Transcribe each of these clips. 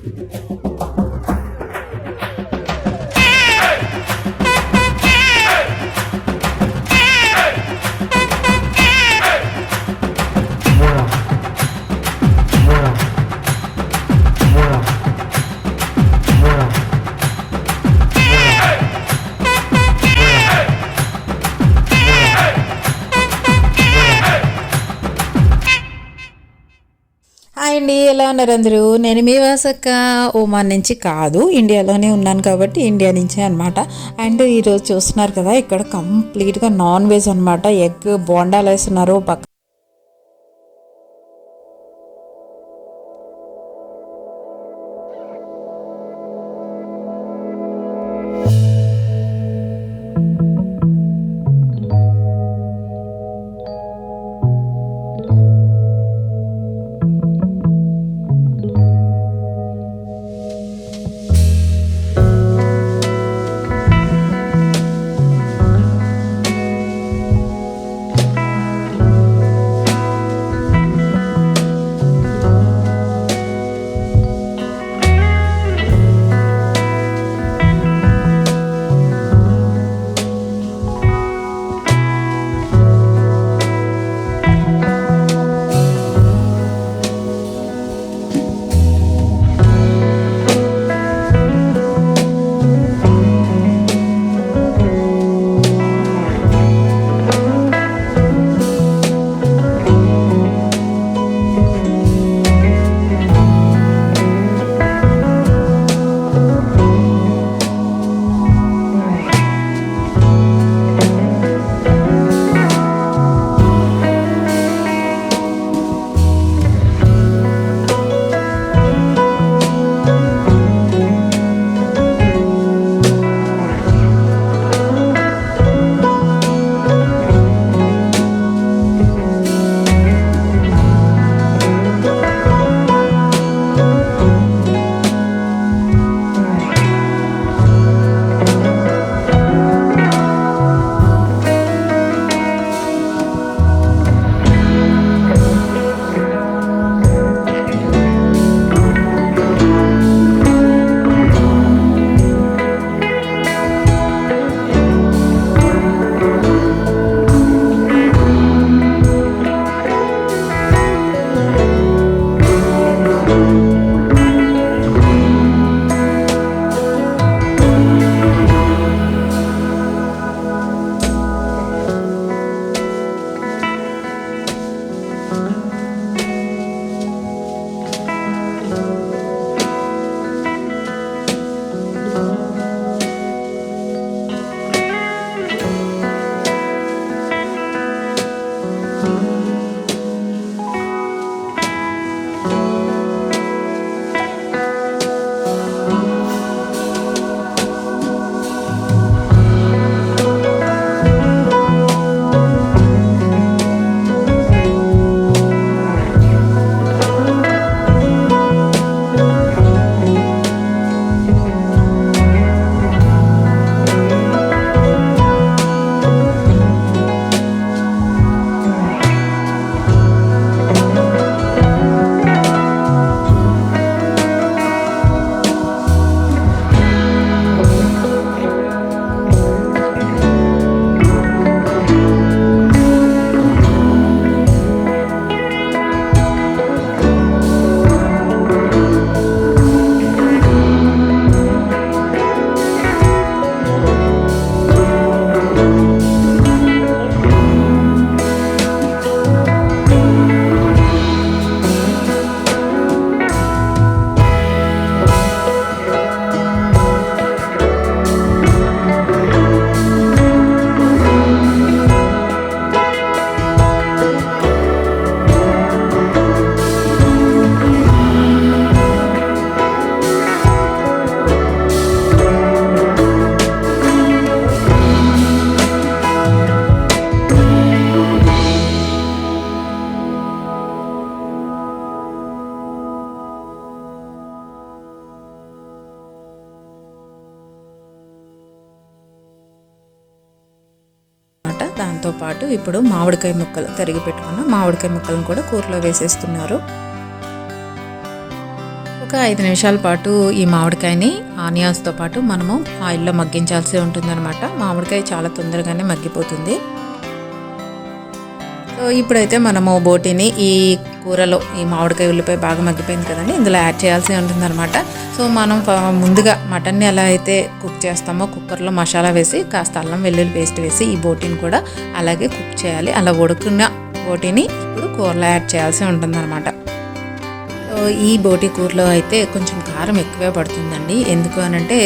Hi అండి, ఎలా ఉన్నారు అందరూ? నేను మీ వాసక్క. ఓమాన్ నుంచి కాదు, ఇండియాలోనే ఉన్నాను కాబట్టి ఇండియా నుంచే అనమాట. అండ్ ఈరోజు చూస్తున్నారు కదా, ఇక్కడ కంప్లీట్గా నాన్ వెజ్ అనమాట. ఎగ్ బోండాలు వేస్తున్నారు పక్క. దాంతోపాటు ఇప్పుడు మామిడికాయ ముక్కలు తరిగి పెట్టుకున్న మామిడికాయ ముక్కలను కూడా కూరలో వేసేస్తున్నారు. ఒక 5 నిమిషాల పాటు ఈ మామిడికాయని ఆనియన్స్తో పాటు మనము ఆయిల్లో మగ్గించాల్సి ఉంటుందన్నమాట. మామిడికాయ చాలా తొందరగానే మగ్గిపోతుంది. సో ఇప్పుడైతే మనము బోటీని ఈ కూరలో ఈ మామిడికాయ ఉల్లిపాయ బాగా మగ్గిపోయింది కదండి, ఇందులో యాడ్ చేయాల్సి ఉంటుందన్నమాట. సో మనం ముందుగా మటన్ని ఎలా అయితే కుక్ చేస్తామో కుక్కర్లో మసాలా వేసి కాస్త అల్లం వెల్లుల్లి పేస్ట్ వేసి ఈ బోటీని కూడా అలాగే కుక్ చేయాలి. అలా ఉడుకున్న బోటీని ఇప్పుడు కూరలో యాడ్ చేయాల్సి ఉంటుందన్నమాట. ఈ బోటీ కూరలో అయితే కొంచెం కారం ఎక్కువే పడుతుందండి. ఎందుకు అనంటే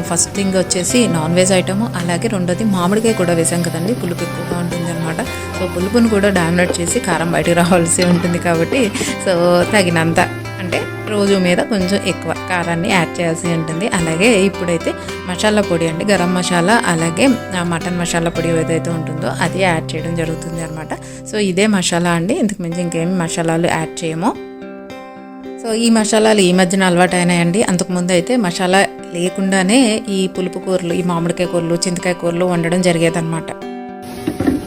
ఫస్ట్ థింగ్ వచ్చేసి నాన్ వెజ్ ఐటము, అలాగే రెండోది మామిడికాయ కూడా వేసాం కదండి, పులుపు ఎక్కువగా ఉంటుంది అనమాట. సో పులుపును కూడా డామినేట్ చేసి కారం బయటకు రావాల్సి ఉంటుంది కాబట్టి సో తగినంత అంటే రోజు మీద కొంచెం ఎక్కువ కారాన్ని యాడ్ చేయాల్సి ఉంటుంది. అలాగే ఇప్పుడైతే మసాలా పొడి అండి, గరం మసాలా అలాగే మటన్ మసాలా పొడి ఏదైతే ఉంటుందో అది యాడ్ చేయడం జరుగుతుంది అనమాట. సో ఇదే మసాలా అండి, ఇంతకు మించి ఇంకేమి మసాలాలు యాడ్ చేయము. సో ఈ మసాలాలు ఈ మధ్యన అలవాటు అయినాయండి. అంతకుముందు అయితే మసాలా లేకుండానే ఈ పులుపు కూరలు, ఈ మామిడికాయ కూరలు, చింతకాయ కూరలు వండడం జరిగేదన్నమాట.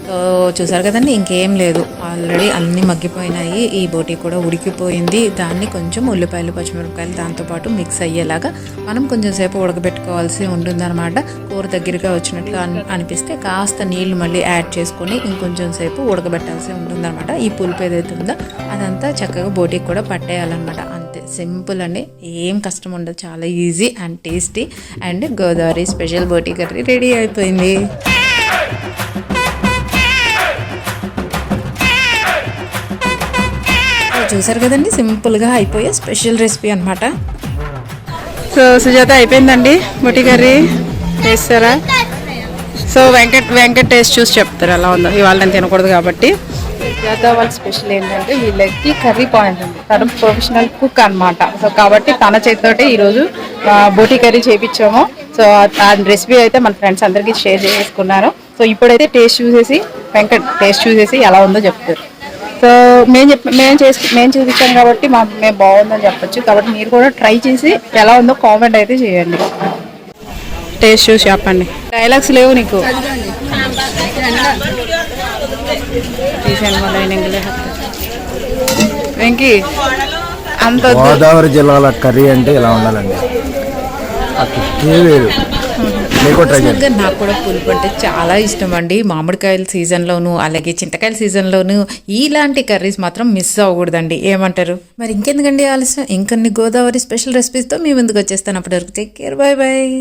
సో చూసారు కదండి, ఇంకేం లేదు, ఆల్రెడీ అన్నీ మగ్గిపోయినాయి. ఈ బోటీ కూడా ఉడికిపోయింది. దాన్ని కొంచెం ఉల్లిపాయలు పచ్చిమిరపకాయలు దాంతోపాటు మిక్స్ అయ్యేలాగా మనం కొంచెం సేపు ఉడకబెట్టుకోవాల్సి ఉంటుందన్నమాట. కూర దగ్గరగా వచ్చినట్లు అనిపిస్తే కాస్త నీళ్లు మళ్ళీ యాడ్ చేసుకొని ఇంకొంచెం సేపు ఉడకబెట్టాల్సి ఉంటుందన్నమాట. ఈ పులుపు ఏదైతే ఉందో అదంతా చక్కగా బోటీకి కూడా పట్టేయాలన్నమాట. అంతే, సింపుల్ అండి, ఏం కష్టం ఉండదు, చాలా easy and tasty. And Godavari special బోటీ కర్రీ రెడీ అయిపోయింది. చూసారు కదండి, సింపుల్గా అయిపోయే స్పెషల్ రెసిపీ అనమాట. సో సుజాత అయిపోయిందండి బోటీ కర్రీ, చేస్తారా? సో వెంకట్ టేస్ట్ చూసి చెప్తారు ఎలా ఉందో. ఇవాళ నేను తినకూడదు కాబట్టి. సుజాత వాళ్ళ స్పెషల్ ఏంటంటే వీళ్ళకి కర్రీ పాయింట్ ఉంది, తను ప్రొఫెషనల్ కుక్ అనమాట. సో కాబట్టి తన చేతితోటి ఈరోజు బోటీ కర్రీ చేయించాము. సో ఆ రెసిపీ అయితే మన ఫ్రెండ్స్ అందరికీ షేర్ చేసుకున్నాను. సో ఇప్పుడైతే వెంకట్ టేస్ట్ చూసేసి ఎలా ఉందో చెప్తారు. సో మేము చూపించాం కాబట్టి మేము బాగుందని చెప్పచ్చు. కాబట్టి మీరు కూడా ట్రై చేసి ఎలా ఉందో కామెంట్ అయితే చేయండి. టేస్ట్ చూసి చెప్పండి. డైలాగ్స్ లేవు నీకు. వెంకీ, అంత గోదావరి జిల్లాల కర్రీ అంటే ఇలా ఉండాలండి. నాకు కూడా పులుపు అంటే చాలా ఇష్టం అండి. మామిడికాయల సీజన్లోను అలాగే చింతకాయల సీజన్లోను ఇలాంటి కర్రీస్ మాత్రం మిస్ అవ్వకూడదండి. ఏమంటారు? మరి ఇంకెందుకండి ఆలస్యం, ఇంకొన్ని గోదావరి స్పెషల్ రెసిపీస్తో మీ ముందుకు వచ్చేస్తాను. అప్పటి వరకు టేక్ కేర్, బాయ్ బాయ్.